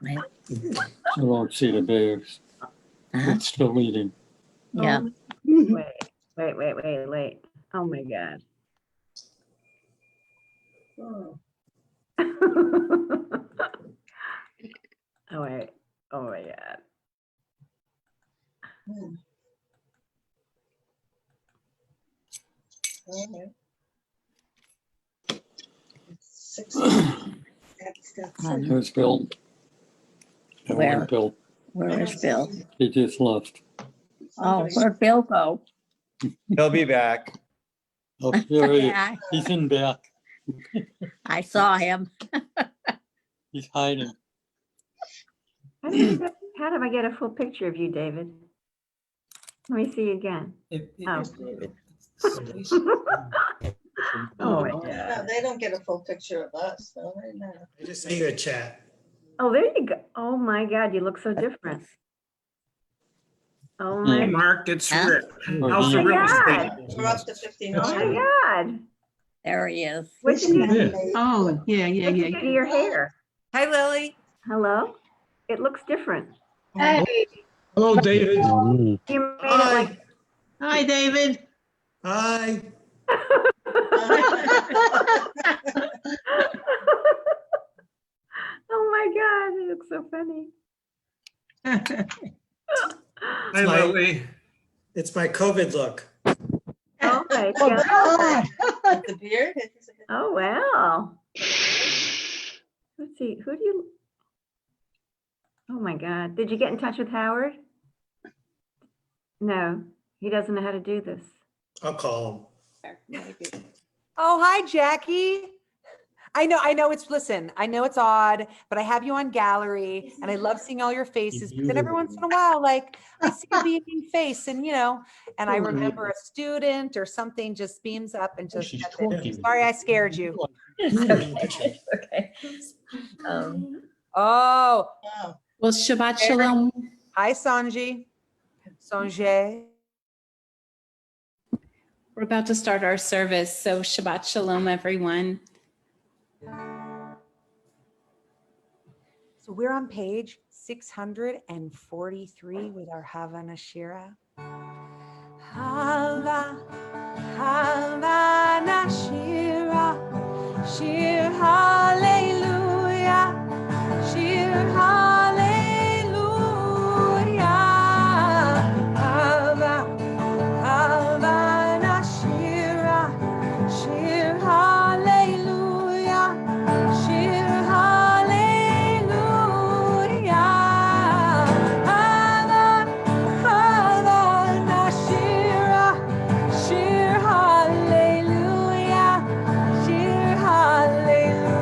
I don't see the bears. It's still eating. Yeah. Wait. Oh my God. Oh. Oh wait. Oh my God. There's Bill. That Where? one Bill. Where is Bill? He just left. Oh, where'd Bill go? He'll be back. Oh, there he is. He's in back. I saw him. He's hiding. How do I get a full picture of you, David? Let me see again. Oh. Oh my God. No, they don't get a full picture of us, though. No. I just sent you a chat. Oh, there you go. Oh my God, you look so different. Oh Hey, my, Mark, it's Huh? Rick. Oh, How's the my real God. estate? We're up to Oh 59. my God. There he is. What you do? Oh, yeah. What you do to your hair? Hi, Lily. Hello? It looks different. Hey. Hello, David. You made it like. Hi, David. Hi. Oh my God, you look so funny. Hi, Lily. It's my COVID look. Oh my God. The beard? Oh wow. Let's see, who do you? Oh my God, did you get in touch with Howard? No, he doesn't know how to do this. I'll call Oh, hi, Jackie. I know listen, I know it's odd, but I have you on gallery and I love seeing all your faces. But then every once in a while, like I see a beaming face and, and I remember a student or something just beams up and just, sorry, I scared you. Okay. Oh, Wow. Well, Shabbat Shalom. hi, Sanji. Sanjay. We're about to start our service, so Shabbat Shalom, everyone. So we're on page 643 with our Havana Shira. Havana Shira, Shir Hallelujah, Shir Hallelujah, Havana Shira, Shir Hallelujah, Shir Hallelujah, Havana Shira, Shir Hallelujah, Shir Hallelujah,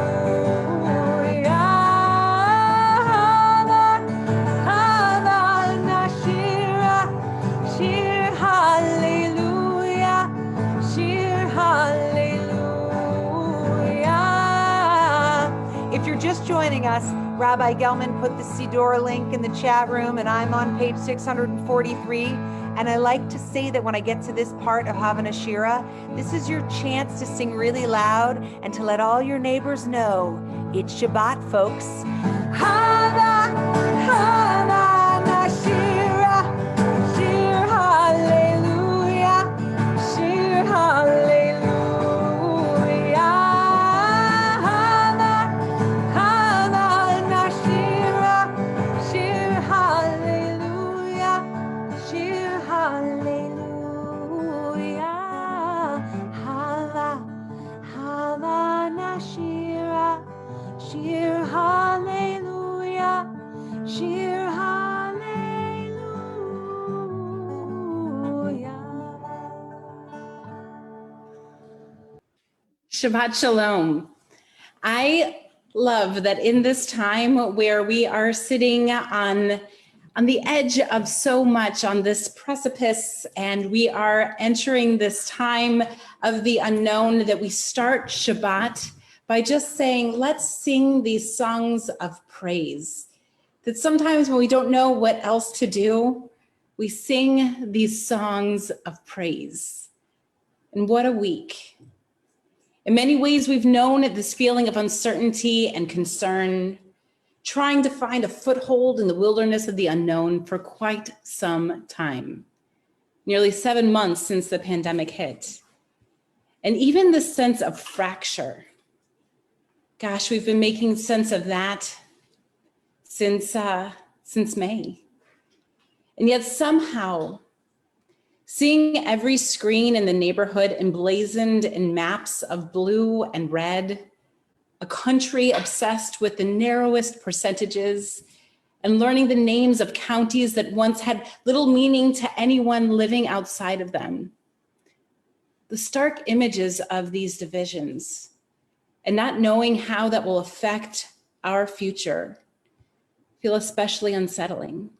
Havana Shira, Shir Hallelujah, Shir Hallelujah. If you're just joining us, Rabbi Gelman put the Siddur link in the chat room and I'm on page 643. And I like to say that when I get to this part of Havana Shira, this is your chance to sing really loud and to let all your neighbors know it's Shabbat, folks. Havana Shira, Shir Hallelujah, Shir Hallelujah, Havana Shira, Shir Hallelujah, Shir Hallelujah, Havana Shira, Shir Hallelujah, Shir Hallelujah. Shabbat Shalom. I love that in this time where we are sitting on the edge of so much, on this precipice, and we are entering this time of the unknown, that we start Shabbat by just saying, let's sing these songs of praise. That sometimes when we don't know what else to do, we sing these songs of praise. And what a week. In many ways, we've known this feeling of uncertainty and concern. trying to find a foothold in the wilderness of the unknown for quite some time. Nearly 7 months since the pandemic hit. And even the sense of fracture. Gosh, we've been making sense of that since May. And yet somehow, seeing every screen in the neighborhood emblazoned in maps of blue and red, a country obsessed with the narrowest percentages, and learning the names of counties that once had little meaning to anyone living outside of them. The stark images of these divisions and not knowing how that will affect our future feel especially unsettling.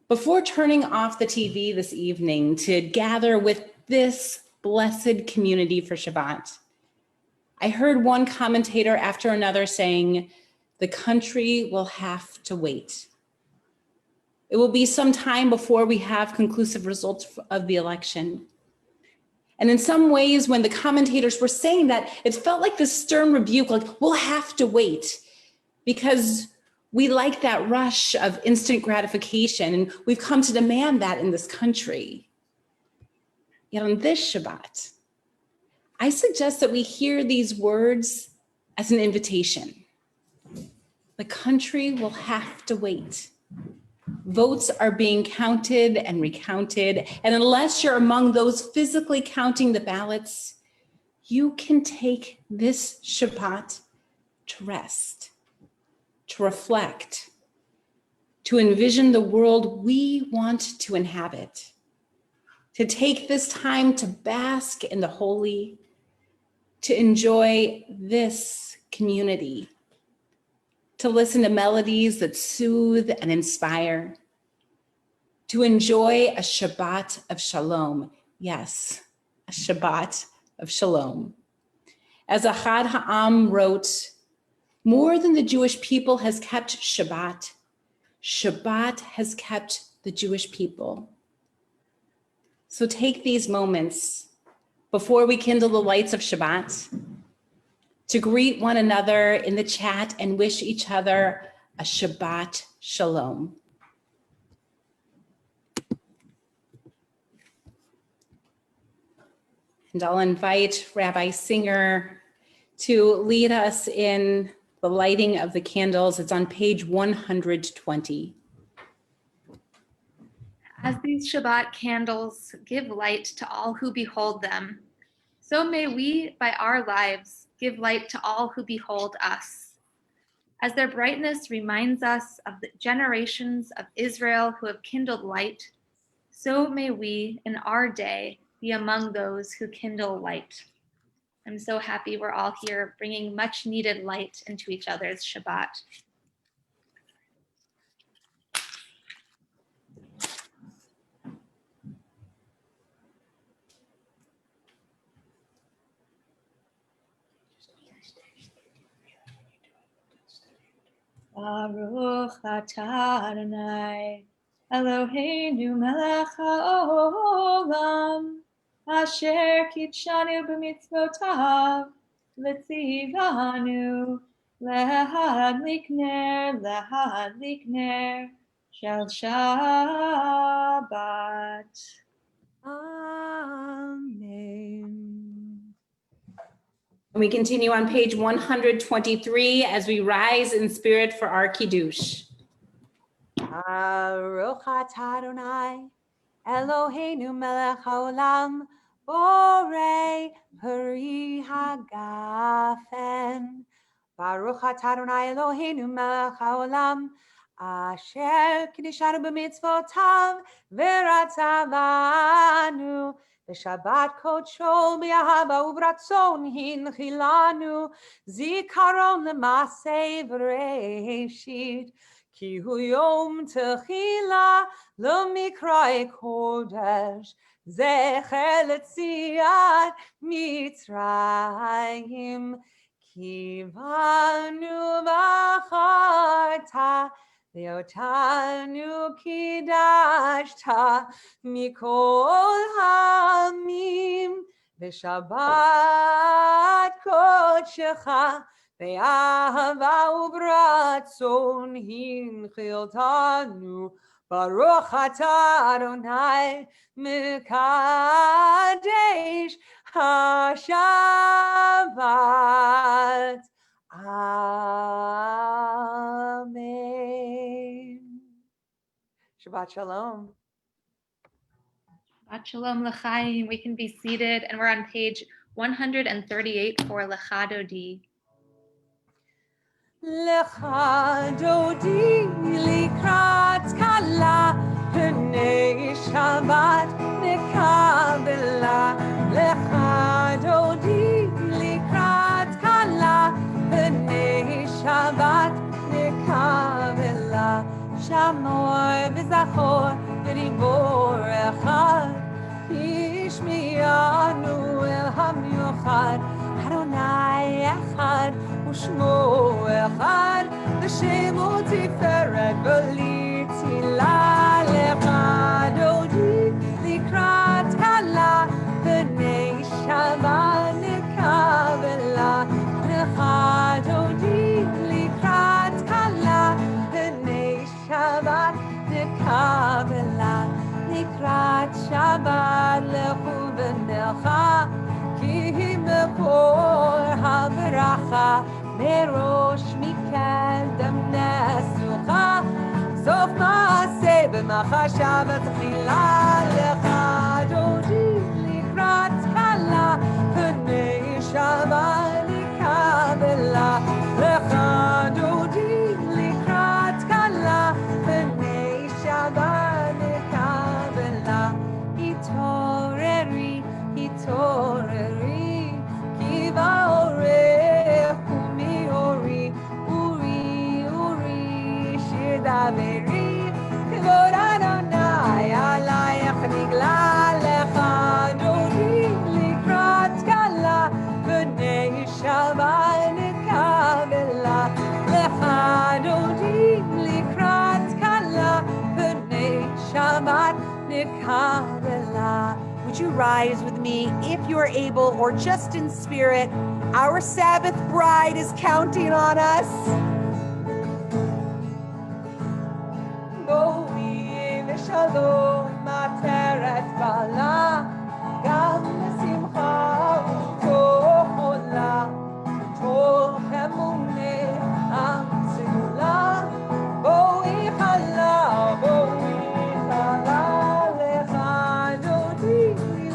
Before turning off the TV this evening to gather with this blessed community for Shabbat, I heard one commentator after another saying, the country will have to wait. It will be some time before we have conclusive results of the election. And in some ways, when the commentators were saying that, it felt like this stern rebuke, like, we'll have to wait because we like that rush of instant gratification, and we've come to demand that in this country. Yet on this Shabbat, I suggest that we hear these words as an invitation. The country will have to wait. Votes are being counted and recounted, and unless you're among those physically counting the ballots, you can take this Shabbat to rest, to reflect, to envision the world we want to inhabit, to take this time to bask in the holy, to enjoy this community, to listen to melodies that soothe and inspire, to enjoy a Shabbat of Shalom. Yes, a Shabbat of Shalom. As Ahad Ha'am wrote, more than the Jewish people has kept Shabbat, Shabbat has kept the Jewish people. So take these moments before we kindle the lights of Shabbat to greet one another in the chat and wish each other a Shabbat Shalom. And I'll invite Rabbi Singer to lead us in the lighting of the candles. It's on page 120. As these Shabbat candles give light to all who behold them, so may we, by our lives, give light to all who behold us. As their brightness reminds us of the generations of Israel who have kindled light, so may we, in our day, be among those who kindle light. I'm so happy we're all here bringing much needed light into each other's Shabbat. Baruch atah Adonai, Eloheinu melech haolam, asher kitshanu b'mitzvotav, v'tzivanu lehadlik ner shel Shabbat. Amen. We continue on page 123 as we rise in spirit for our Kiddush. Baruch atah Adonai, Eloheinu melech haolam, borei peri hagafen. Baruch atah Adonai, Eloheinu melech haolam, asher kiddushanu b'mitzvotav, v'ratzavanu. B'Shabbat kodsho b'ahava u'b'ratzon hinchilanu, zikaron l'masei v'reishit, ki hu yom techila l'mikra'e kodesh, zecher l'tziat Mitzrayim, kivanu v'acharta, Leotanu kidashta mikol hamim, v'Shabbat kodshecha be'ahava ratzon hinchiltanu. Baruch atah Adonai mekadesh HaShabbat. Amen. Shabbat shalom. Shabbat Shalom L'chaim. We can be seated, and we're on page 138 for Lecha Dodi. Lecha Dodi likrat kala pnei Shabbat nekabela. Lecha Dodi likrat kala pnei Shabbat nekabela. Shamor v'zachor v'ribor echad Ishmianu el hamiyochad Adonai echad Ushmo echad V'shemo tiferet v'litzila Lecha Dodi likrat kala B'nei Shabbat nekabela Lecha Dodi likrat kala B'nei Shabbat nekabela Likrat Shabbat lechu v'necha Ki mekor habracha Merosh mikedem nesucha Sof maaseh b'machashav v'tchila Lecha Dodi likrat kala B'nei Shabbat nekabela Lecha Dodi likrat kala B'nei Shabbat nekabela Hitoreri, hitoreri Ki ba'orech u'mi'ori Uri, uri, shir daveri K'vod Adonai alayach nigla Lecha Dodi likrat kala B'nei Shabbat nekabela Lecha Dodi likrat kala B'nei Shabbat nekabela. Would you rise with me if you are able or just in spirit? Our Sabbath bride is counting on us. Boi v'shalom materet bala Gam simcha u'tochola Toch emuneh amtzula Boi chala Lecha Dodi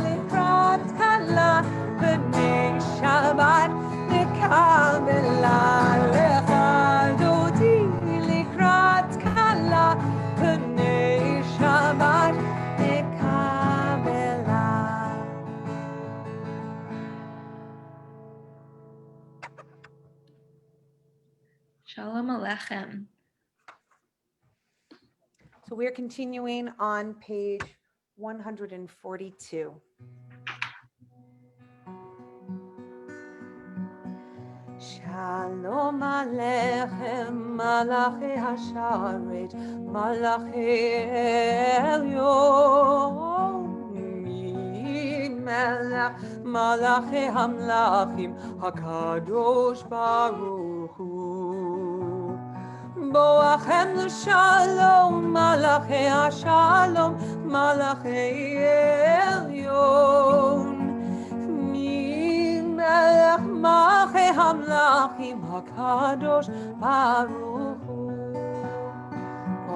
likrat kala B'nei Shabbat nekabela Lecha Dodi likrat kala B'nei Shabbat nekabela. Shalom Aleichem. So we're continuing on page 142. Shalom Aleichem, Malachi Hasharet, Malachi Elyon, Melech, Malachi Hamlachim, Hakadosh Baruch Hu. Boachem l'shalom, Malachi Hashalom, Malachi Elyon. Melech Malchei Hamlachim Hakadosh Baruch Hu.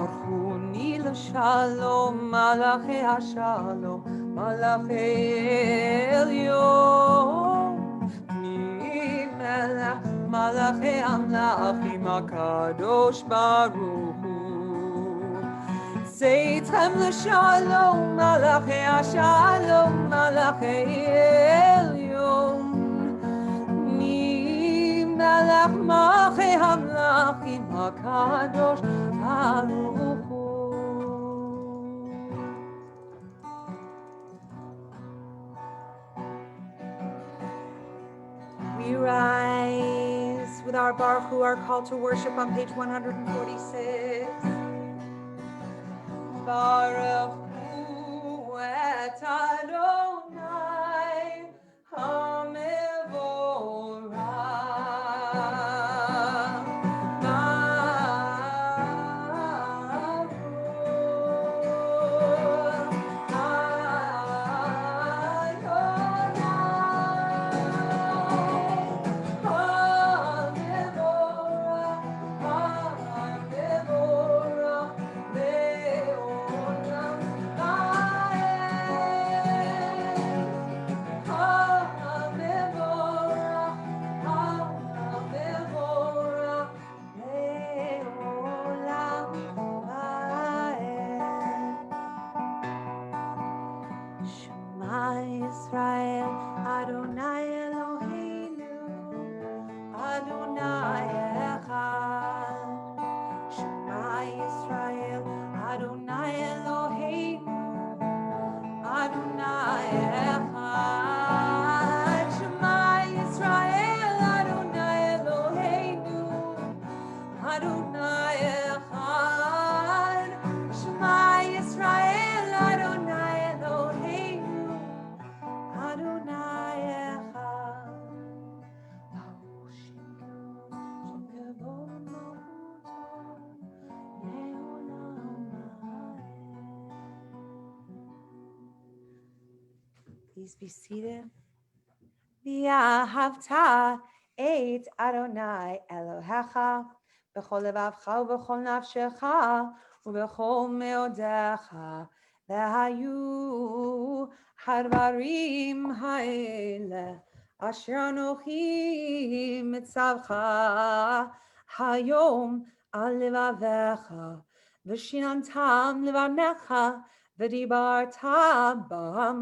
Orchuni l'shalom, Malachei Hashalom, Malachei Elyon. Melech Malachei Hamlachim Hakadosh Baruch Hu. Seitzchem l'shalom, Malachei Hashalom, Malachei Elyon. Melech Malchei Hamlachim Hakadosh Baruch Hu. We rise with our Baruch Hu, our call to worship on page 146. Baruch Hu et Adonai HaMevorach Adonai Echad. Shema Yisrael, Adonai Eloheinu, Adonai Echad. Please be seated. V'ahavta et Adonai Elohecha b'chol levavcha u'b'chol nafshecha u'b'chol meodecha v'hayu hadvarim ha'ele asher anochi mitzavcha hayom al levavecha v'shinantam levanecha v'dibarta bam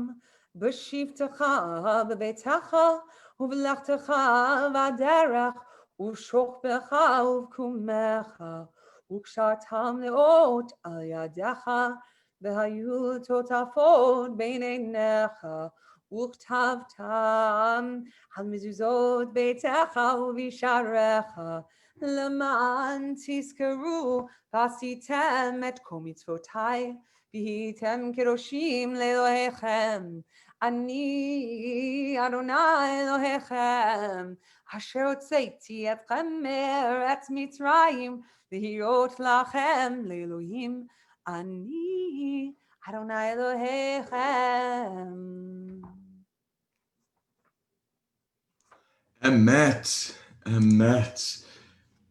B'shivtecha b'beitecha u'v'lechtecha v'aderech u'shokbecha u'v'kumecha u'kshartam leot al yadecha v'hayu totafot bein einecha u'chtavtam al mezuzot beitecha u'visharecha למען תזכרו ועשיתם את כל מצוותיי והייתם קדושים לאלוהיכם. אני אדוני אלוהיכם, אשר הוצאתי אתכם מארץ מצרים, להיות לכם לאלוהים. אני אדוני אלוהיכם. Emet, emet.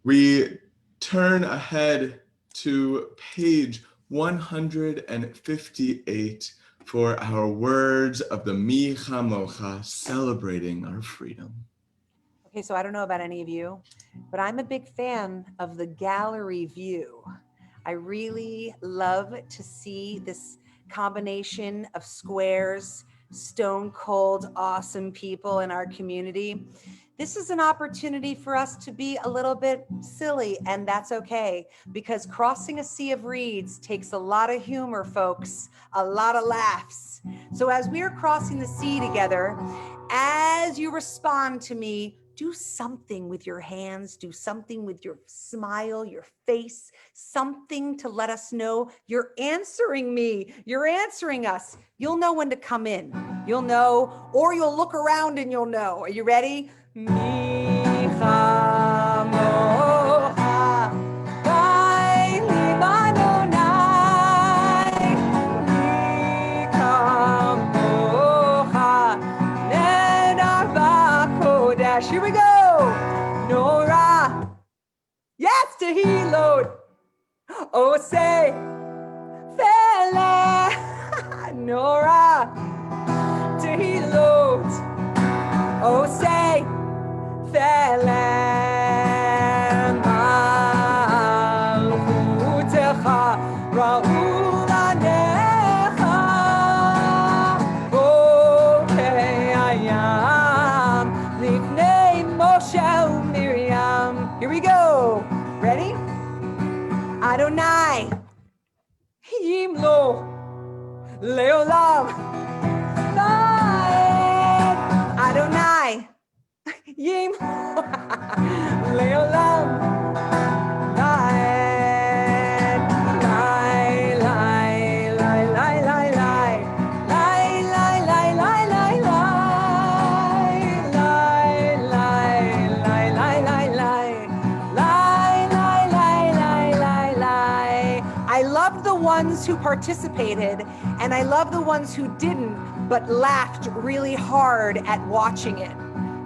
We turn ahead to page 158 for our words of the Mi Chamocha, celebrating our freedom. Okay, so I don't know about any of you, but I'm a big fan of the gallery view. I really love to see this combination of squares, stone cold, awesome people in our community. This is an opportunity for us to be a little bit silly, and that's okay, because crossing a sea of reeds takes a lot of humor, folks, a lot of laughs. So as we are crossing the sea together, as you respond to me, do something with your hands, do something with your smile, your face, something to let us know you're answering me, you're answering us. You'll know when to come in, you'll know, or you'll look around and you'll know. Are you ready? Mi chamocha, gai libanonai, mi chamocha, nedar b'kodesh. Here we go. Nora. Yes, Tehilot. Oh, say, fele. Nora. Tehilot. Oh, say, Felem malchutecha ra'u lanecha bokei hayam lifnei Moshe u'Miriam. Here we go. Ready? Adonai yimlo leolam laed. Adonai Yim Leolam Lai Lai Lai Lai Lai Lai Lai Lai Lai Lai Lai Lai Lai Lai Lai Lai Lai Lai. I love the ones who participated, and I love the ones who didn't, but laughed really hard at watching it.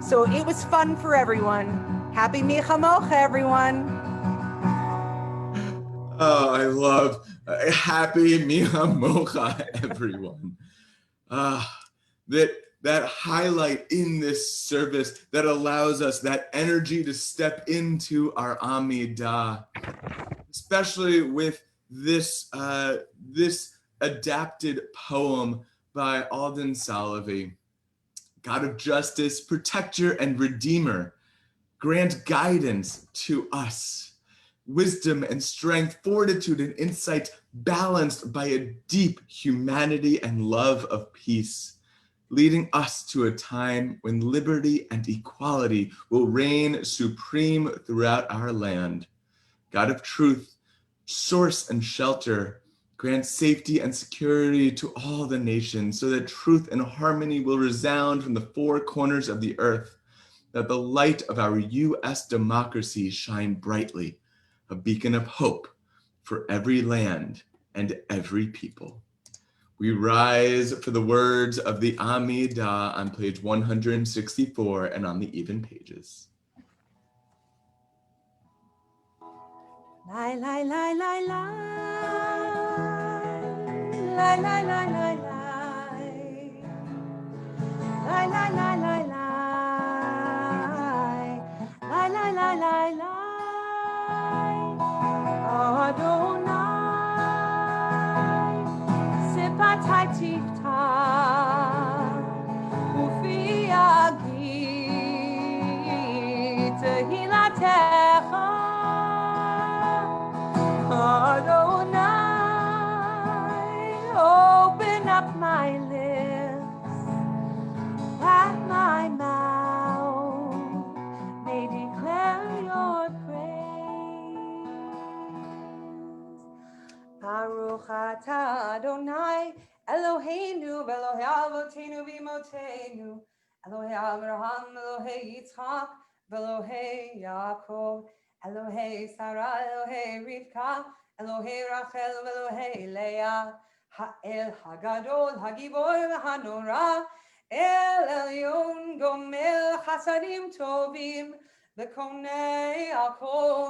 So it was fun for everyone. Happy Mi Chamocha, everyone. Oh, I love happy Mi Chamocha, everyone. That highlight in this service that allows us that energy to step into our Amidah, especially with this adapted poem by Alden Salavi. God of justice, protector and redeemer, grant guidance to us, wisdom and strength, fortitude and insight, balanced by a deep humanity and love of peace, leading us to a time when liberty and equality will reign supreme throughout our land. God of truth, source and shelter, grant safety and security to all the nations, so that truth and harmony will resound from the four corners of the earth, that the light of our U.S. democracy shine brightly, a beacon of hope for every land and every people. We rise for the words of the Amidah on page 164 and on the even pages. Lie, lie, lie, lie, lie. Lie, lie, lie, lie, lie. Lie, lie, lie, lie, lie. Lie, lie, lie, lie, lie. Adonai, sipatai tifta, ufi agi, tehilatecha. Adonai, open up my lips, that my mouth may declare your praise. Baruch atah Adonai, Eloheinu, Elohei Avotenu v'Imotenu, Elohei Abraham, Elohei Yitzchak, Elohei Yaakov, Elohei Sarah, Elohei Rivka, Elohei Rachel, Elohei Leah, Ha'el Hagadol, Hagibor v'Hanora, El Elyon Gomel Chasadim Tovim, V'Konei Akol,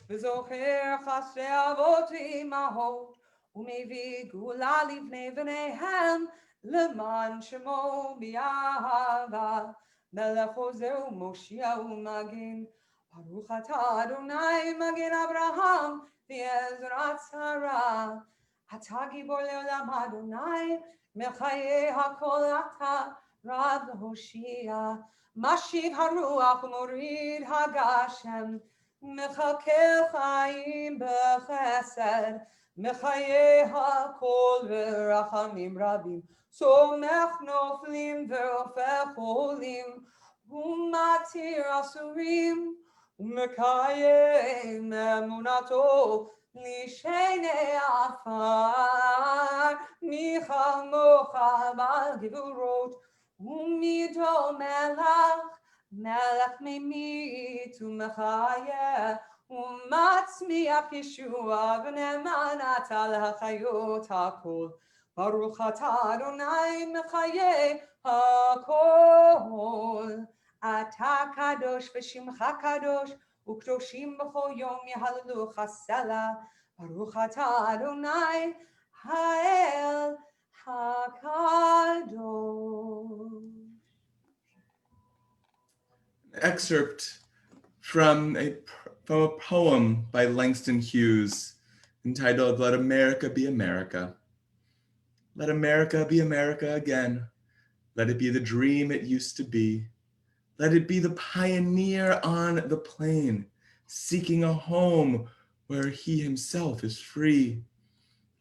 V'Zocher Chasdei Avot Imahot, U'Mevi Gula Livnei V'neihem, Leman Shemo B'Yahava, Melech Ozer U'Moshia U'Magin, Baruch atah Adonai Magin Abraham V'Ezrat Sarah, Atah Gibor Le'olam Adonai, Mechaye HaKol Atah Rav Hoshia, Mashiv Haruach Morid Hagashem, Mechakel Chaim B'Chesed, Mechaye HaKol V'Rachamim Rabim, Somech Noflim V'Ofech Olim, Umatir Asurim, Umekayem Emunato, Nishene Afar, Michal Mocha Bal Givurot, Umido Melach, Melach Mimit Umechayeh, Umatzmiach Yeshua V'nemanat Al HaChayot HaKol, Baruch atah Adonai Mechayeh HaKol, Atah Kadosh V'Shimcha Kadosh, Ukdoshim B'chol Yom Yehallelu Chasela, Baruch atah Adonai Ha'el HaKadosh. Excerpt from a poem by Langston Hughes entitled Let America Be America. Let America be America again. Let it be the dream it used to be. Let it be the pioneer on the plain, seeking a home where he himself is free.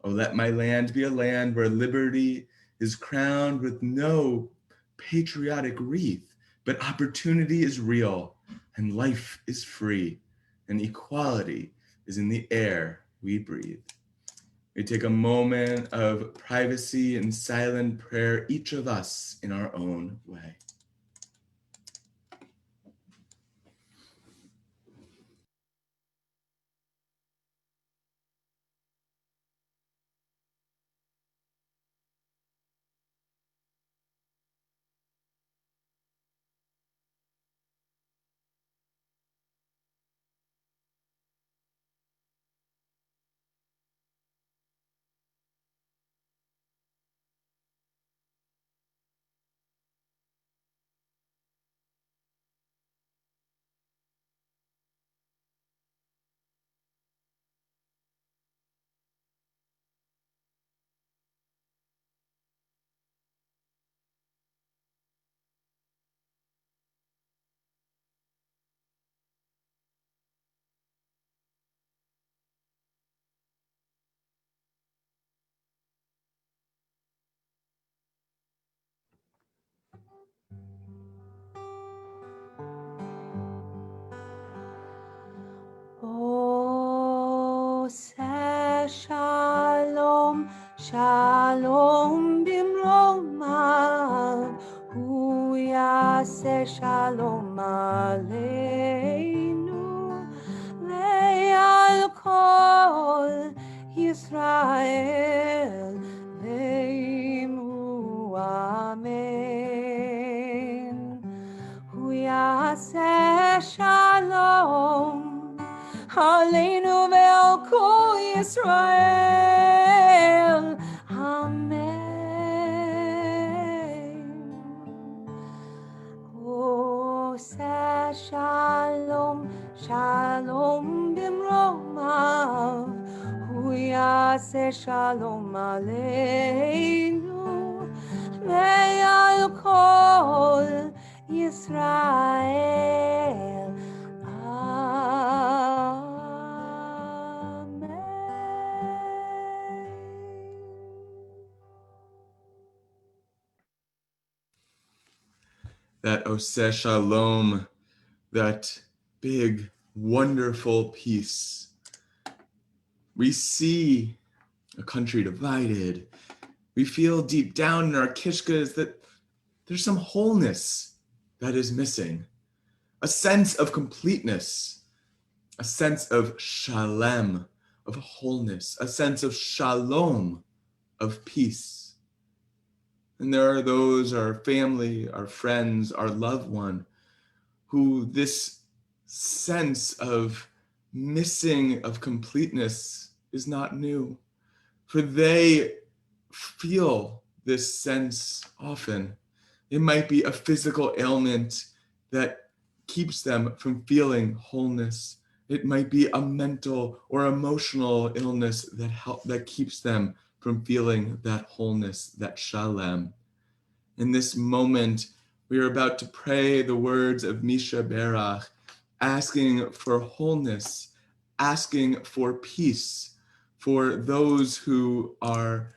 Oh, let my land be a land where liberty is crowned with no patriotic wreath, but opportunity is real and life is free and equality is in the air we breathe. We take a moment of privacy and silent prayer, each of us in our own way. Oseh shalom, shalom bimromav, hu yaseh shalom aleinu, ve'al kol Yisrael, ve'imru amen. Hu yaseh shalom Aleinu ve'al kol Yisrael. Amen. Oseh shalom, shalom bimromav, hu yaseh shalom aleinu, ve'al kol Yisrael. That Oseh Shalom, that big, wonderful peace. We see a country divided. We feel deep down in our kishkas that there's some wholeness that is missing, a sense of completeness, a sense of shalem, of wholeness, a sense of shalom, of peace. And there are those, our family, our friends, our loved one, who this sense of missing of completeness is not new, for they feel this sense often. It might be a physical ailment that keeps them from feeling wholeness. It might be a mental or emotional illness that keeps them from feeling that wholeness, that shalem. In this moment, we are about to pray the words of Misha Berach, asking for wholeness, asking for peace for those who are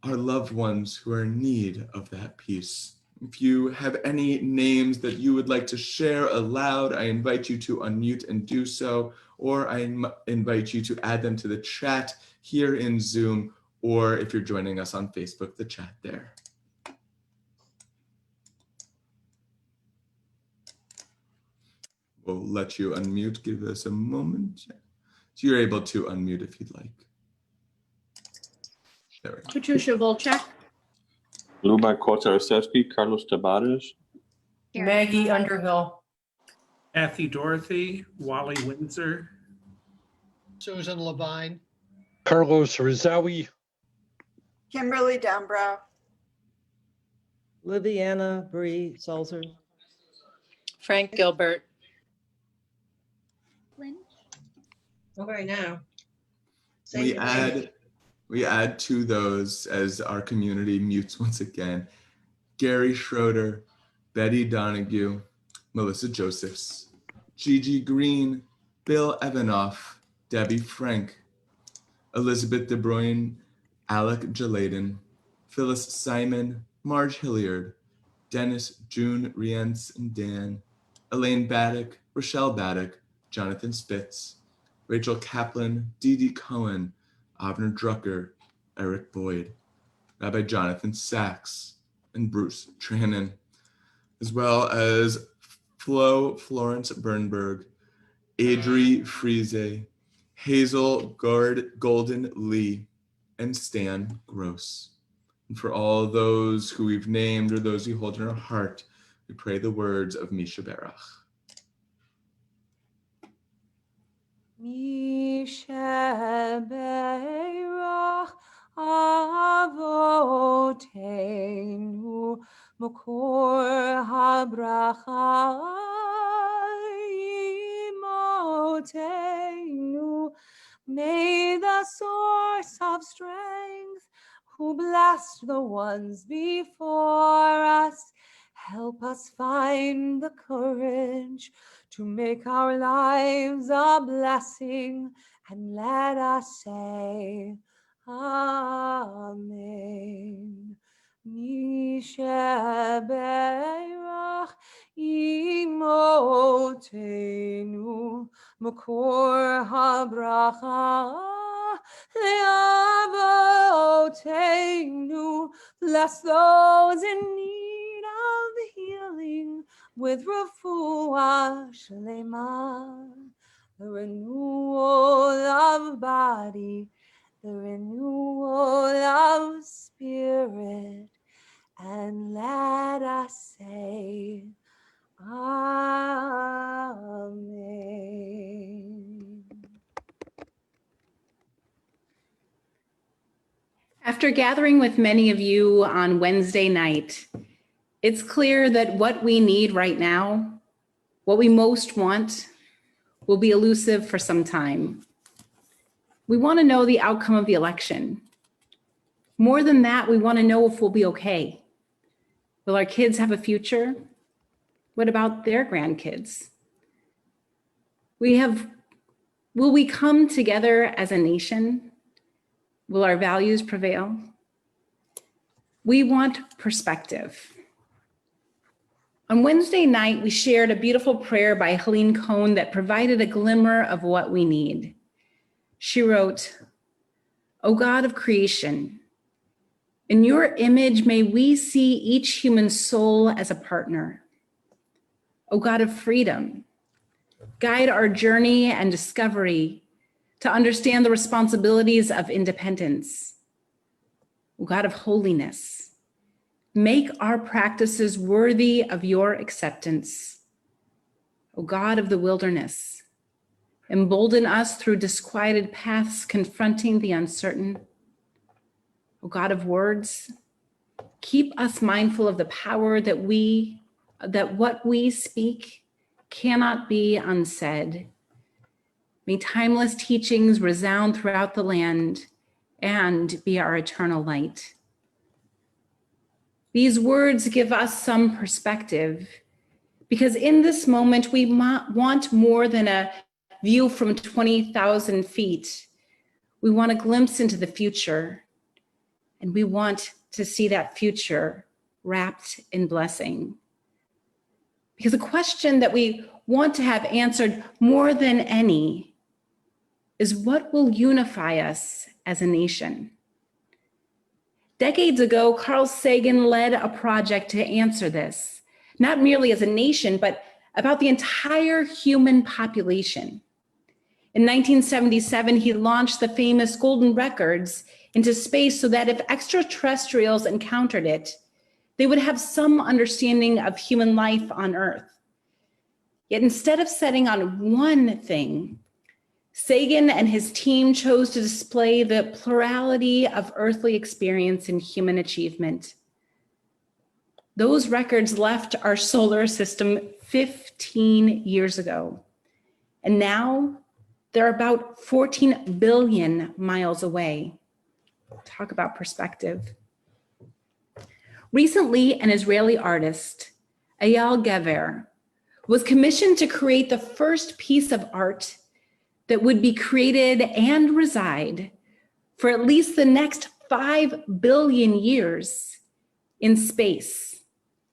our loved ones who are in need of that peace. If you have any names that you would like to share aloud, I invite you to unmute and do so, or I invite you to add them to the chat here in Zoom, or if you're joining us on Facebook, the chat there. We'll let you unmute. Give us a moment. So you're able to unmute if you'd like. There we go. Patricia Volchak. Luba Kotarasevsky, Carlos Tabares. Maggie Underhill. Kathy Dorothy, Wally Windsor. Susan Levine. Carlos Rizawi. Kimberly Downbrow. Liviana Bree Salzer. Frank Gilbert. Okay, now. We add to those as our community mutes once again. Gary Schroeder, Betty Donahue, Melissa Josephs, Gigi Green, Bill Evanoff, Debbie Frank, Elizabeth De Bruyne, Alec Jaladen, Phyllis Simon, Marge Hilliard, Dennis, June, Rience, and Dan, Elaine Baddock, Rochelle Baddock, Jonathan Spitz, Rachel Kaplan, Dee Dee Cohen, Avner Drucker, Eric Boyd, Rabbi Jonathan Sachs, and Bruce Trannon, as well as Flo Florence Bernberg, Adri Friese, Hazel Golden Lee, and Stan Gross. And for all those who we've named or those we hold in our heart, we pray the words of Misha Berach. Misha Berach Avoteinu Makor HaBracha Imotenu. May the source of strength, who blessed the ones before us, help us find the courage to make our lives a blessing, and let us say, Amen. Nishaberach imotenu makor habracha leavotenu. Bless those in need of healing with refuah shlema, the renewal of body, the renewal of spirit, and let us say, Amen. After gathering with many of you on Wednesday night, it's clear that what we need right now, what we most want, will be elusive for some time. We want to know the outcome of the election. More than that, we want to know if we'll be okay. Will our kids have a future? What about their grandkids? Will we come together as a nation? Will our values prevail? We want perspective. On Wednesday night, we shared a beautiful prayer by Helene Cohn that provided a glimmer of what we need. She wrote, "O God of creation, in your image, may we see each human soul as a partner. O God of freedom, guide our journey and discovery to understand the responsibilities of independence. O God of holiness, make our practices worthy of your acceptance. O God of the wilderness, embolden us through disquieted paths confronting the uncertain. O God of words, keep us mindful of the power that what we speak cannot be unsaid. May timeless teachings resound throughout the land and be our eternal light." These words give us some perspective, because in this moment, we want more than a view from 20,000 feet. We want a glimpse into the future, and we want to see that future wrapped in blessing. Because a question that we want to have answered more than any is, what will unify us as a nation? Decades ago, Carl Sagan led a project to answer this, not merely as a nation, but about the entire human population. In 1977, he launched the famous Golden Records into space so that if extraterrestrials encountered it, they would have some understanding of human life on Earth. Yet instead of setting on one thing, Sagan and his team chose to display the plurality of earthly experience and human achievement. Those records left our solar system 15 years ago, and now they're about 14 billion miles away. Talk about perspective. Recently, an Israeli artist, Eyal Gever, was commissioned to create the first piece of art that would be created and reside for at least the next 5 billion years in space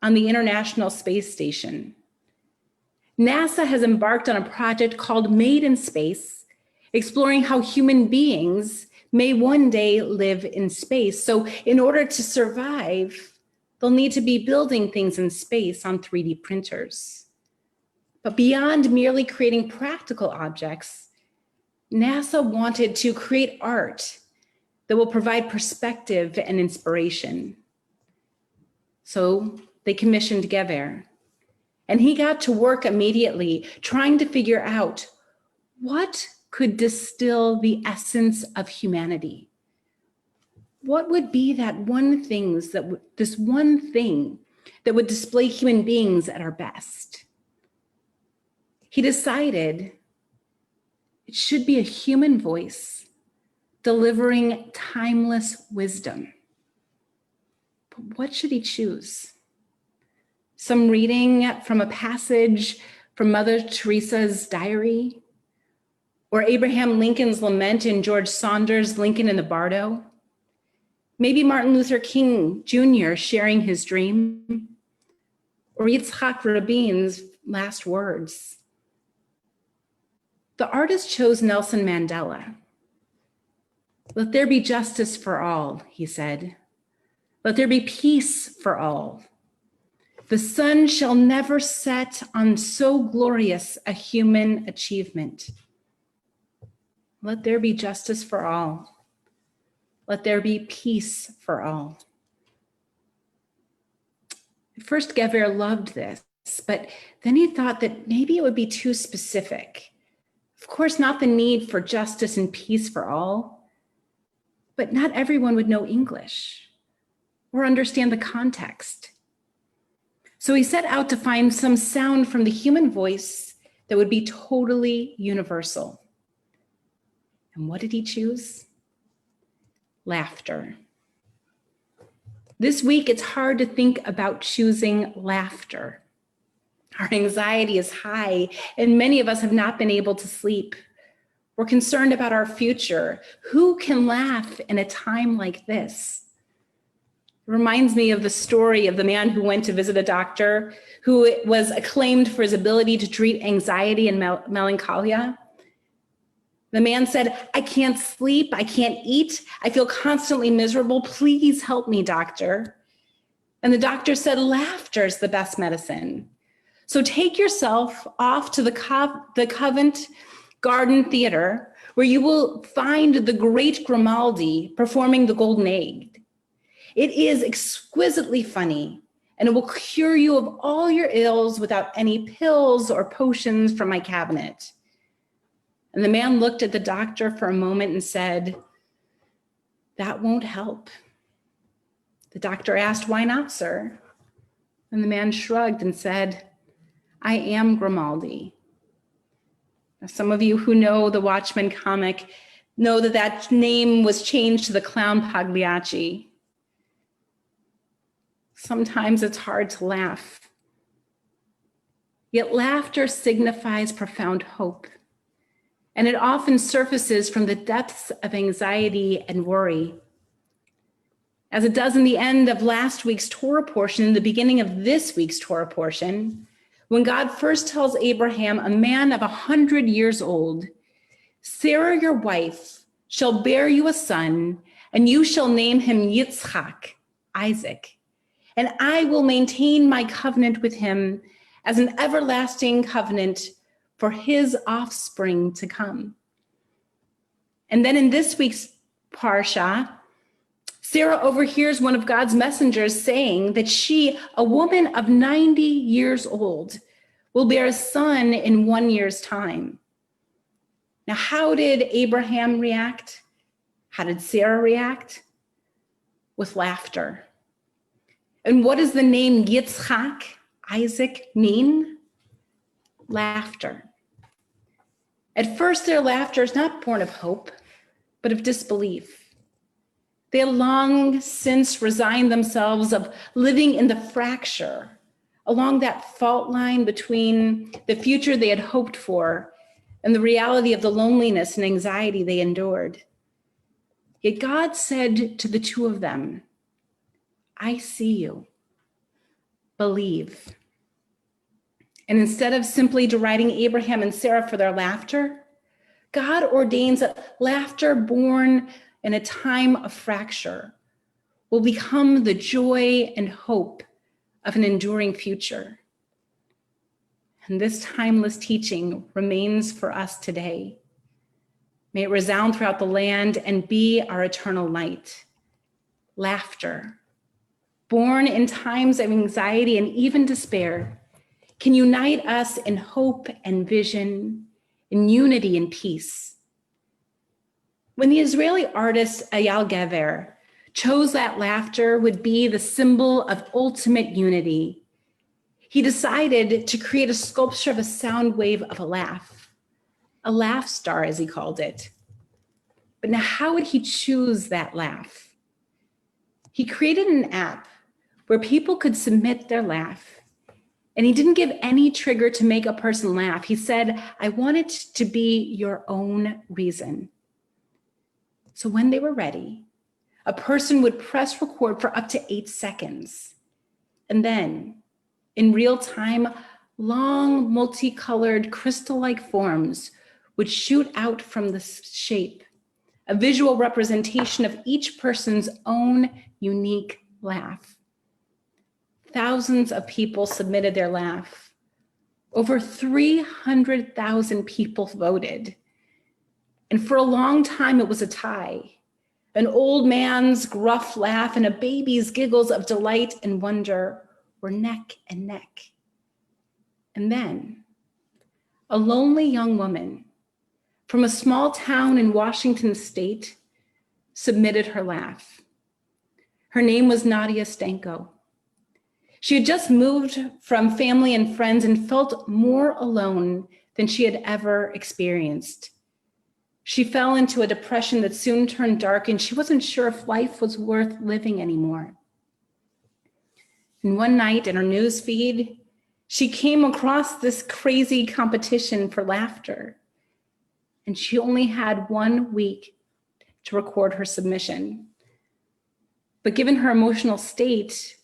on the International Space Station. NASA has embarked on a project called Made in Space, exploring how human beings may one day live in space. So in order to survive, they'll need to be building things in space on 3D printers. But beyond merely creating practical objects, NASA wanted to create art that will provide perspective and inspiration. So they commissioned Gever, and he got to work immediately trying to figure out what could distill the essence of humanity. What would be this one thing that would display human beings at our best? He decided it should be a human voice delivering timeless wisdom. But what should he choose? Some reading from a passage from Mother Teresa's diary, or Abraham Lincoln's lament in George Saunders' Lincoln in the Bardo? Maybe Martin Luther King Jr. sharing his dream, or Yitzhak Rabin's last words. The artist chose Nelson Mandela. Let there be justice for all, he said. Let there be peace for all. The sun shall never set on so glorious a human achievement. Let there be justice for all. Let there be peace for all. At first, Gever loved this, but then he thought that maybe it would be too specific. Of course, not the need for justice and peace for all, but not everyone would know English or understand the context. So he set out to find some sound from the human voice that would be totally universal. And what did he choose? Laughter. This week, it's hard to think about choosing laughter. Our anxiety is high, and many of us have not been able to sleep. We're concerned about our future. Who can laugh in a time like this? It reminds me of the story of the man who went to visit a doctor who was acclaimed for his ability to treat anxiety and melancholia. The man said, "I can't sleep, I can't eat, I feel constantly miserable. Please help me, doctor." And the doctor said, "Laughter is the best medicine. So take yourself off to the Covent Garden Theater, where you will find the great Grimaldi performing the Golden Egg. It is exquisitely funny, and it will cure you of all your ills without any pills or potions from my cabinet." And the man looked at the doctor for a moment and said, "That won't help." The doctor asked, "Why not, sir?" And the man shrugged and said, "I am Grimaldi." Now, some of you who know the Watchmen comic know that that name was changed to the clown Pagliacci. Sometimes it's hard to laugh. Yet laughter signifies profound hope, and it often surfaces from the depths of anxiety and worry. As it does in the end of last week's Torah portion, the beginning of this week's Torah portion, when God first tells Abraham, a man of 100 years old, "Sarah, your wife, shall bear you a son, and you shall name him Yitzhak, Isaac. And I will maintain my covenant with him as an everlasting covenant for his offspring to come." And then in this week's Parsha, Sarah overhears one of God's messengers saying that she, a woman of 90 years old, will bear a son in 1 year's time. Now, how did Abraham react? How did Sarah react? With laughter. And what does the name Yitzhak, Isaac, mean? Laughter. At first, their laughter is not born of hope, but of disbelief. They have long since resigned themselves of living in the fracture along that fault line between the future they had hoped for and the reality of the loneliness and anxiety they endured. Yet God said to the two of them, "I see you. Believe." And instead of simply deriding Abraham and Sarah for their laughter, God ordains that laughter born in a time of fracture will become the joy and hope of an enduring future. And this timeless teaching remains for us today. May it resound throughout the land and be our eternal light. Laughter, born in times of anxiety and even despair, can unite us in hope and vision, in unity and peace. When the Israeli artist Eyal Gever chose that laughter would be the symbol of ultimate unity, he decided to create a sculpture of a sound wave of a laugh star, as he called it. But now, how would he choose that laugh? He created an app where people could submit their laugh, and he didn't give any trigger to make a person laugh. He said, "I want it to be your own reason." So when they were ready, a person would press record for up to 8 seconds. And then, in real time, long, multicolored, crystal-like forms would shoot out from the shape, a visual representation of each person's own unique laugh. Thousands of people submitted their laugh. Over 300,000 people voted. And for a long time, it was a tie. An old man's gruff laugh and a baby's giggles of delight and wonder were neck and neck. And then, a lonely young woman from a small town in Washington state submitted her laugh. Her name was Nadia Stanko. She had just moved from family and friends and felt more alone than she had ever experienced. She fell into a depression that soon turned dark, and she wasn't sure if life was worth living anymore. And one night in her news feed, she came across this crazy competition for laughter. And she only had 1 week to record her submission. But given her emotional state,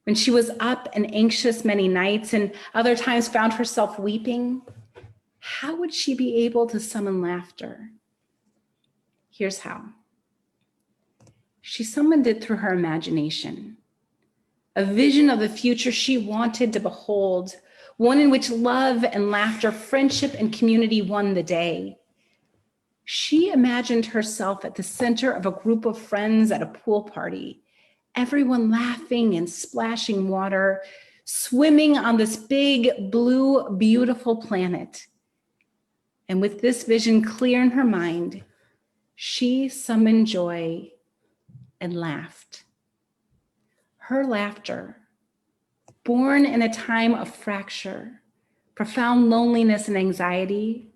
when she was up and anxious many nights and other times found herself weeping, how would she be able to summon laughter? Here's how. She summoned it through her imagination, a vision of the future she wanted to behold, one in which love and laughter, friendship and community won the day. She imagined herself at the center of a group of friends at a pool party, everyone laughing and splashing water, swimming on this big, blue, beautiful planet. And with this vision clear in her mind, she summoned joy and laughed. Her laughter, born in a time of fracture, profound loneliness and anxiety,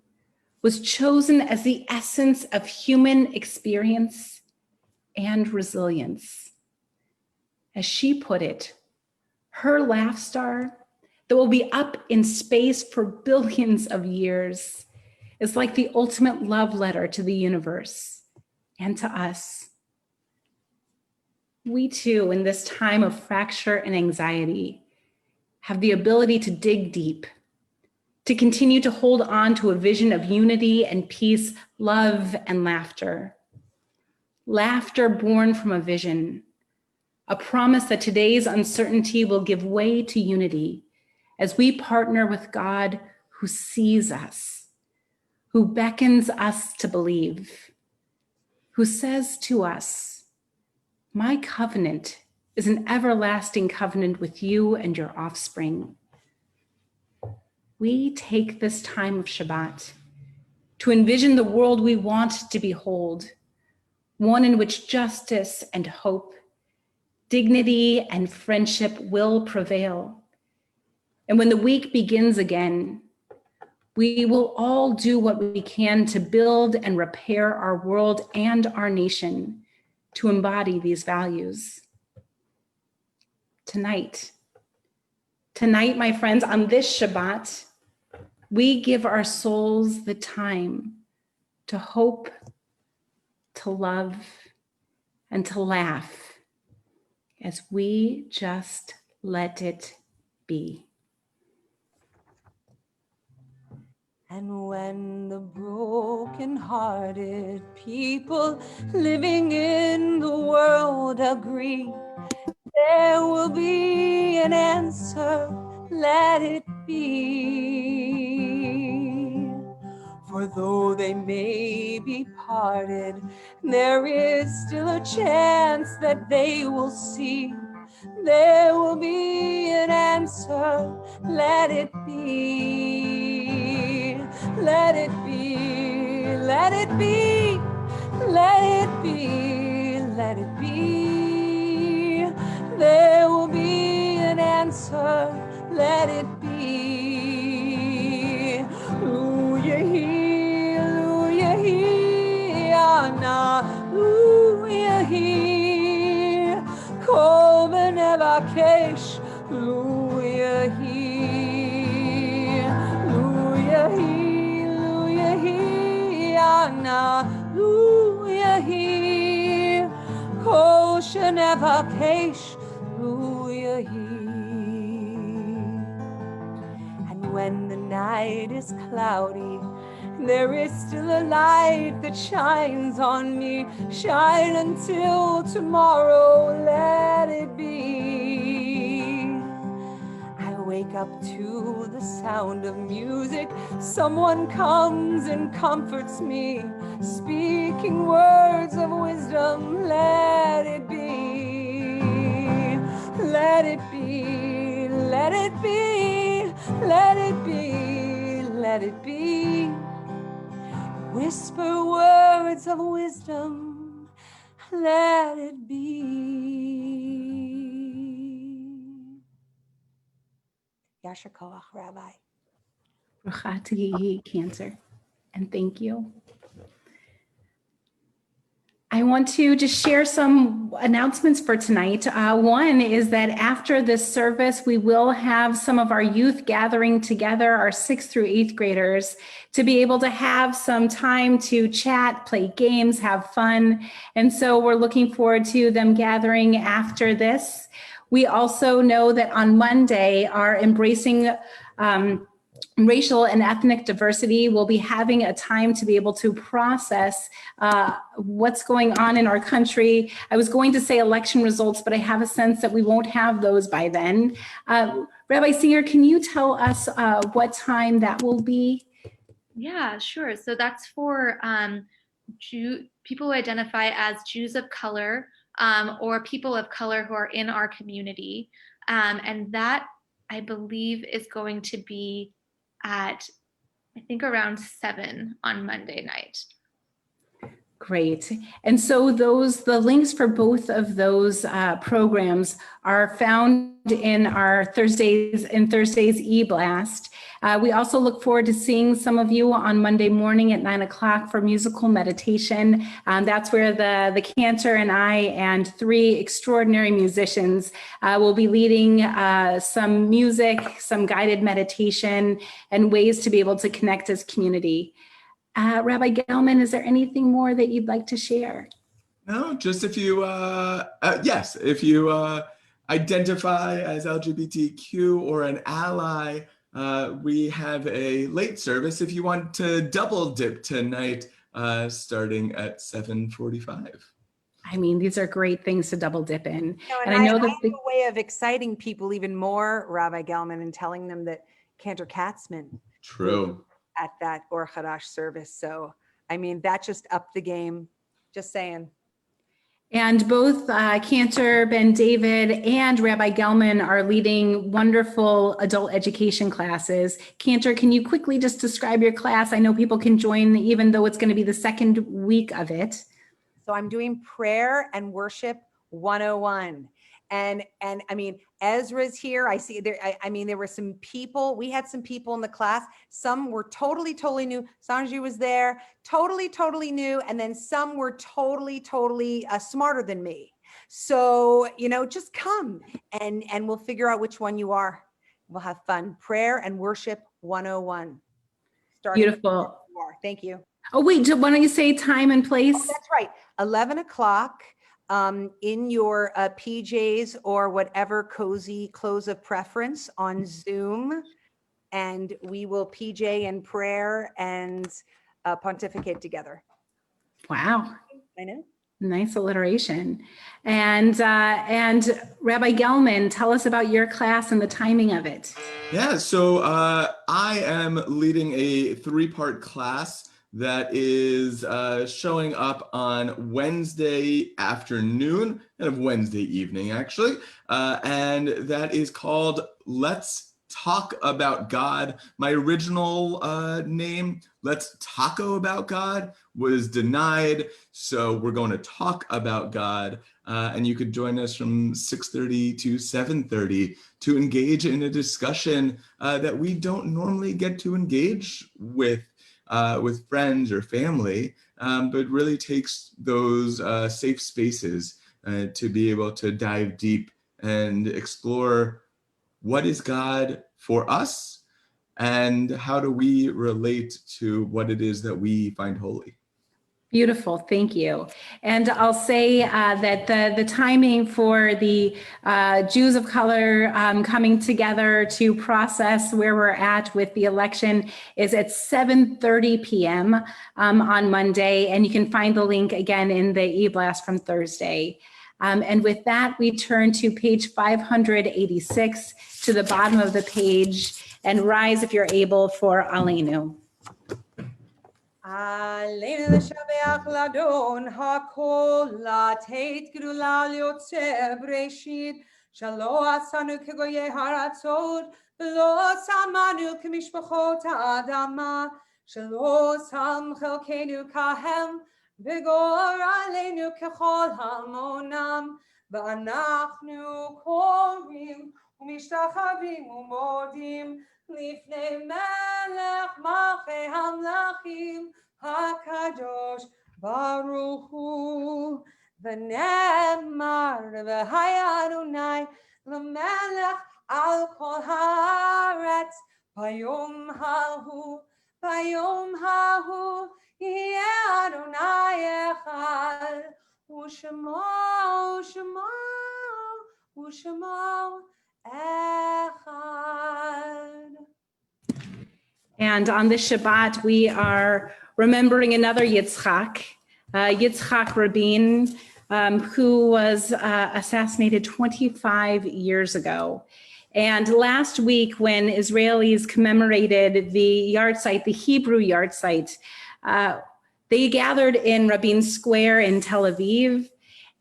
was chosen as the essence of human experience and resilience. As she put it, her laugh star that will be up in space for billions of years is like the ultimate love letter to the universe and to us. We too, in this time of fracture and anxiety, have the ability to dig deep, to continue to hold on to a vision of unity and peace, love and laughter. Laughter born from a vision, a promise that today's uncertainty will give way to unity as we partner with God who sees us, who beckons us to believe, who says to us, "My covenant is an everlasting covenant with you and your offspring." We take this time of Shabbat to envision the world we want to behold, one in which justice and hope, dignity and friendship will prevail. And when the week begins again, we will all do what we can to build and repair our world and our nation to embody these values. Tonight, my friends, on this Shabbat, we give our souls the time to hope, to love, and to laugh as we just let it be. And when the broken-hearted people living in the world agree, there will be an answer, let it be. For though they may be parted, there is still a chance that they will see. There will be an answer, let it be. Let it be, let it be, let it be, let it be. There will be an answer, let it be. Luyahi, luyahi, ana, luyahi. Kol v'nevakesh, luyahi, luyahi. Ana, luyahi, shenevakesh luyahi. And when the night is cloudy, there is still a light that shines on me. Shine until tomorrow, let it be. I wake up to the sound of music. Someone comes and comforts me, speaking words of wisdom. Let it be. Let it be. Let it be. Let it be. Let it be. Whisper words of wisdom. Let it be. Yasher Koach, Rabbi. Ruchati Cantor, and thank you. I want to just share some announcements for tonight. One is that after this service, we will have some of our youth gathering together, our 6th through 8th graders, to be able to have some time to chat, play games, have fun. And so we're looking forward to them gathering after this. We also know that on Monday, our Embracing Racial and Ethnic Diversity will be having a time to be able to process what's going on in our country. I was going to say election results, but I have a sense that we won't have those by then. Rabbi Singer, can you tell us what time that will be? Yeah, sure. So that's for people who identify as Jews of color or people of color who are in our community. And that, I believe, is going to be at, I think, around 7 on Monday night. Great. And so the links for both of those programs are found in our Thursday's e-blast. We also look forward to seeing some of you on Monday morning at 9 o'clock for musical meditation. That's where the Cantor and I and 3 extraordinary musicians will be leading some music, some guided meditation, and ways to be able to connect as community. Rabbi Gelman, is there anything more that you'd like to share? No, just if you, yes, if you identify as LGBTQ or an ally, we have a late service if you want to double dip tonight, starting at 7:45. I mean, these are great things to double dip in. And I know that I have a way of exciting people even more, Rabbi Gelman, and telling them that Cantor Katzman True. At that Or Hadash service. So, I mean, that just upped the game. Just saying. And both Cantor Ben David and Rabbi Gelman are leading wonderful adult education classes. Cantor, can you quickly just describe your class? I know people can join even though it's going to be the second week of it. So I'm doing prayer and worship 101. And I mean, Ezra's here. I see there, I mean, there were some people, we had some people in the class. Some were totally new. Sanji was there, totally new. And then some were totally smarter than me. So, you know, just come and we'll figure out which one you are. We'll have fun. Prayer and worship 101. Beautiful. Thank you. Oh, wait, why don't you say time and place? Oh, that's right. 11 o'clock. In your PJs or whatever cozy clothes of preference on Zoom. And we will PJ in prayer and pontificate together. Wow. I know. Nice alliteration. And Rabbi Gelman, tell us about your class and the timing of it. Yeah, so I am leading a 3-part class that is showing up on Wednesday afternoon, kind of Wednesday evening, actually. And that is called Let's Talk About God. My original name, Let's Taco About God, was denied. So we're going to talk about God. And you could join us from 6:30 to 7:30 to engage in a discussion that we don't normally get to engage with friends or family, but really takes those safe spaces to be able to dive deep and explore what is God for us and how do we relate to what it is that we find holy. Beautiful, thank you. And I'll say that the timing for the Jews of color coming together to process where we're at with the election is at 7:30 p.m. On Monday, and you can find the link again in the e-blast from Thursday. And with that, we turn to page 586 to the bottom of the page, and rise if you're able for Aleinu. עלינו לשבח לאדון הכל, לתת גדולה ליוצר בראשית, שלא עשנו כגויי הארצות, ולא שמנו כמשפחות האדמה, שלא שם חלקנו כהם, וגור עלינו ככל המונם, ואנחנו קוראים ומשתחווים ומודים לפני מלך מלכי המלכים הקדוש ברוך הוא. ונאמר והיה אדוני למלך על כל הארץ ביום ההוא יהיה אדוני אחד ושמו echad. And on this Shabbat, we are remembering another Yitzchak, Yitzchak Rabin, who was assassinated 25 years ago. And last week, when Israelis commemorated the yahrzeit, the Hebrew yahrzeit, they gathered in Rabin Square in Tel Aviv,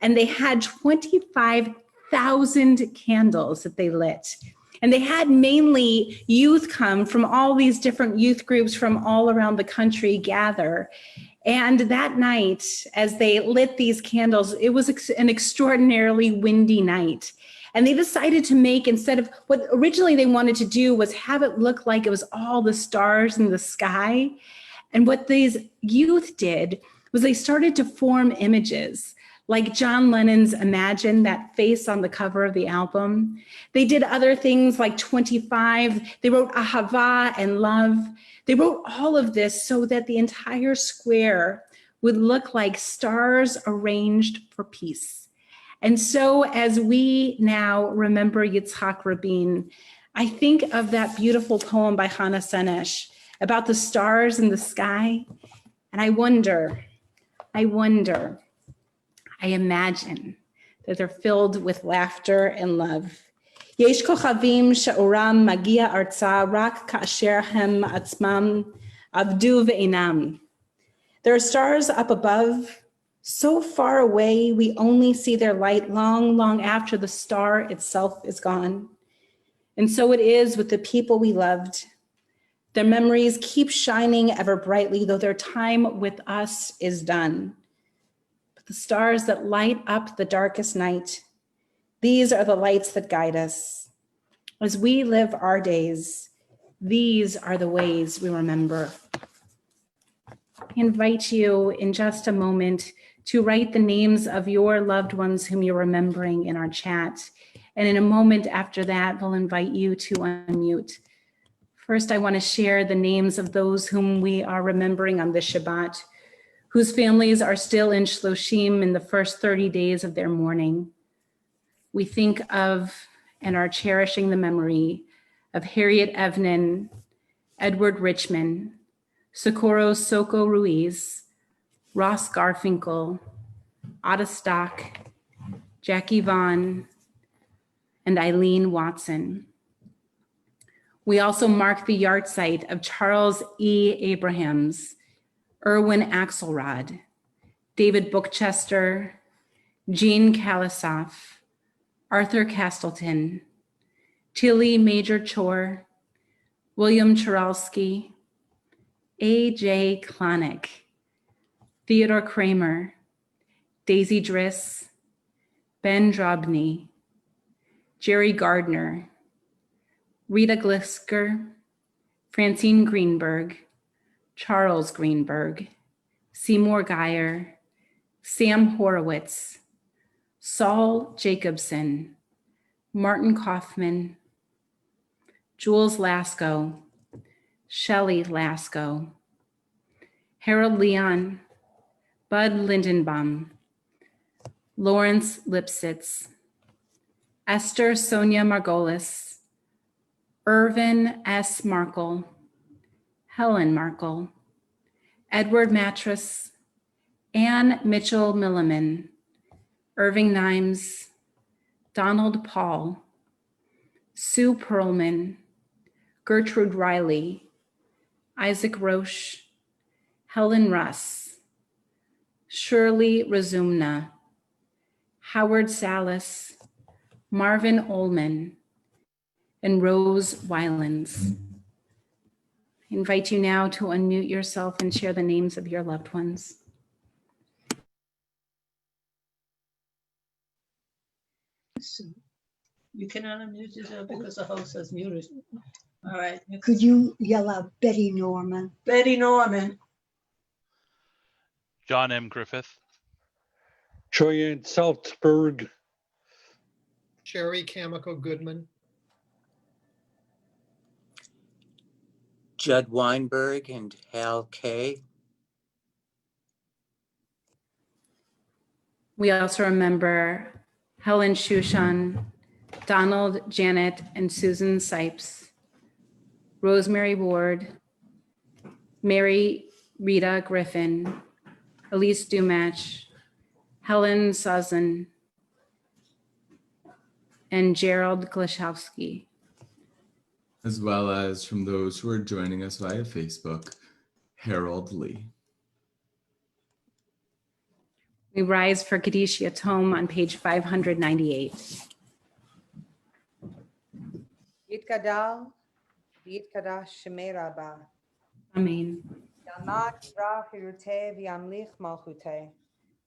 and they had 25,000 candles that they lit. And they had mainly youth come from all these different youth groups from all around the country gather. And that night, as they lit these candles, it was an extraordinarily windy night. And they decided to make, instead of what originally they wanted to do, was have it look like it was all the stars in the sky. And what these youth did was they started to form images, like John Lennon's Imagine, that face on the cover of the album. They did other things like 25. They wrote Ahava and love. They wrote all of this so that the entire square would look like stars arranged for peace. And so as we now remember Yitzhak Rabin, I think of that beautiful poem by Hannah Senesh about the stars in the sky. And I imagine that they're filled with laughter and love. Yesh kochavim she'oram magia arza rak ka'asher hem atzmam avdu ve'inam. There are stars up above, so far away we only see their light long, long after the star itself is gone. And so it is with the people we loved. Their memories keep shining ever brightly, though their time with us is done. The stars that light up the darkest night, these are the lights that guide us. As we live our days, these are the ways we remember. I invite you in just a moment to write the names of your loved ones whom you're remembering in our chat. And in a moment after that, we'll invite you to unmute. First, I want to share the names of those whom we are remembering on this Shabbat, whose families are still in Shloshim in the first 30 days of their mourning. We think of and are cherishing the memory of Harriet Evnan, Edward Richmond, Socorro Soko Ruiz, Ross Garfinkel, Ada Stock, Jackie Vaughn, and Eileen Watson. We also mark the yahrzeit of Charles E. Abrahams, Erwin Axelrod, David Bookchester, Jean Kalisoff, Arthur Castleton, Tilly Major Chor, William Choralski, A.J. Klonik, Theodore Kramer, Daisy Driss, Ben Drobny, Jerry Gardner, Rita Glisker, Francine Greenberg, Charles Greenberg, Seymour Geyer, Sam Horowitz, Saul Jacobson, Martin Kaufman, Jules Lasko, Shelley Lasko, Harold Leon, Bud Lindenbaum, Lawrence Lipsitz, Esther Sonia Margolis, Irvin S. Markle, Helen Markle, Edward Mattress, Ann Mitchell Milliman, Irving Nimes, Donald Paul, Sue Perlman, Gertrude Riley, Isaac Roche, Helen Russ, Shirley Razumna, Howard Salas, Marvin Ullman, and Rose Wylands. I invite you now to unmute yourself and share the names of your loved ones. You cannot unmute yourself because the host has muted. All right. Could you yell out Betty Norman? Betty Norman. John M. Griffith. Joyanne Salzberg, Sherry Camico Goodman. Judd Weinberg and Hal Kay. We also remember Helen Shushan, Donald, Janet, and Susan Sipes, Rosemary Ward, Mary Rita Griffin, Elise Dumach, Helen Sazin, and Gerald Glashowski. As well as from those who are joining us via Facebook, Harold Lee. We rise for Kaddish Yatom on page 598. Yitkadal, Yitkadash Shemei Rabbah. Amen. Yamak Rach Hirute V'Yamlich Malchute.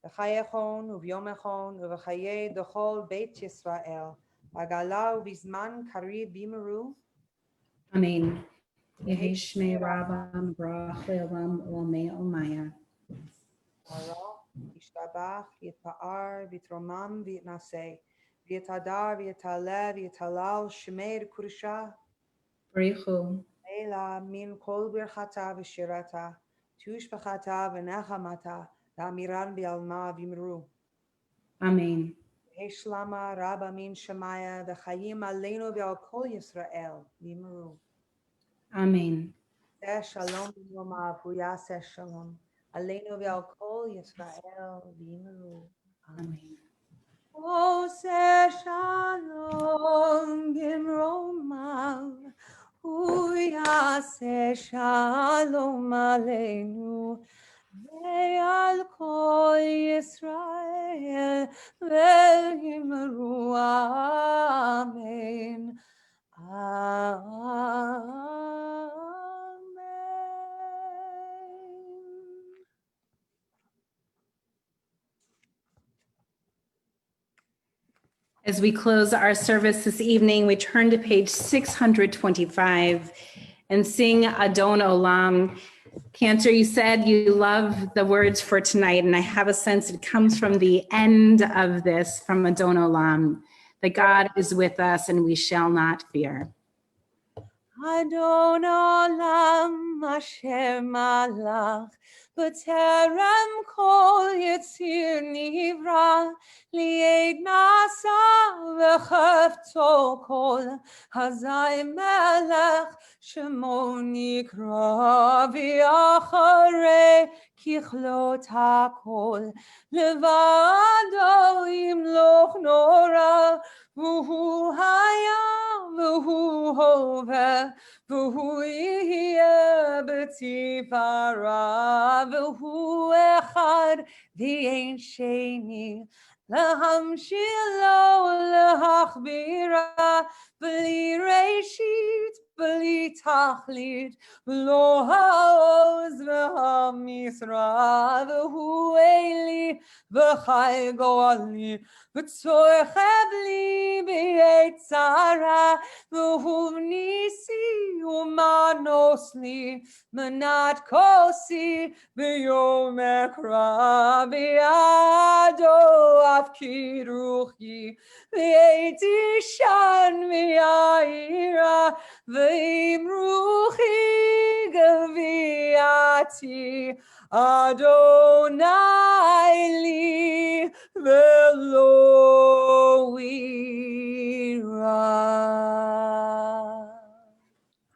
V'chayechon uvyomechon uv'chaye dechol Beit Yisrael. V'gala u'bizman karib bimeru. Amen. Yehi Shmei Rabbah Brach Le'olam Olamei Omaya. Yishtabach Yitpa'ar V'Yitromam V'Yitnaseh. V'Yitadar V'Yitaleh V'Yitalal Shemei Kurusha. Barichu. Ela min kol birchata v'shirata. Tush b'chata v'nechamata. V'amiran v'yalma v'imru. Amen. Heshlama Rabba min Shemaya v'chayim aleinu v'al kol Yisrael v'imru. Amen. Shalom v'yomav v'yaseh shalom. Aleinu v'al kol Yisrael v'imru. Amen. Oseh shalom gimromav. Uyaseh shalom aleinu ve'al kol Yisrael ve'imru. Amen. As we close our service this evening, we turn to page 625 and sing Adon Olam. Cantor, you said you love the words for tonight, and I have a sense it comes from the end of this, from Adon Olam, that God is with us and we shall not fear. Adon Olam Asher Malach B'terem Kol Yitzir Nivra Li'ed Nasa V'chefto Kol Hazai Melech Shemo Nikra V'yacharei Kichlot HaKol Levado Yimloch Nora V'hu Hayam V'hu Hoveh V'hu Yihye B'tifara V'hu Echad V'yein Sheni L'hamshil Lo L'hachbira B'li Reshit B'li Tachlit V'lo Ha'oz V'ha'misra V'hu Eli V'chai Go'ali V'tzorechev Li B'yetzara V'hu Nisi U'manos Li Manat Kosi V'yom Ekra V'yado tafkid ruchi, v'eiti shan v'yaira, v'im ruchi gaviati, Adonai li v'lo ira.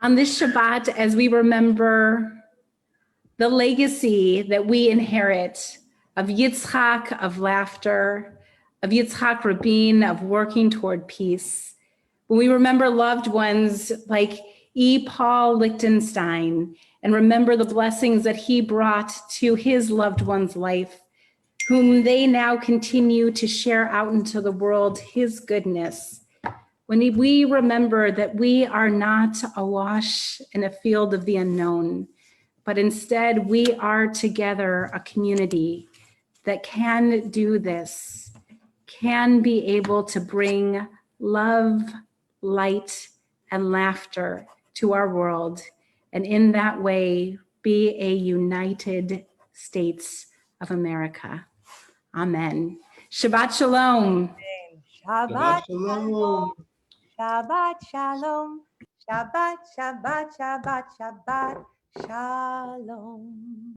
On this Shabbat, as we remember the legacy that we inherit of Yitzhak, of laughter, of Yitzhak Rabin, of working toward peace, when we remember loved ones like E. Paul Lichtenstein, and remember the blessings that he brought to his loved one's life, whom they now continue to share out into the world, his goodness. When we remember that we are not awash in a field of the unknown, but instead we are together a community that can do this, can be able to bring love, light, and laughter to our world, and in that way be a United States of America. Amen. Shabbat Shalom. Shabbat Shalom. Shabbat shalom. Shabbat, Shabbat, Shabbat, Shabbat, shalom.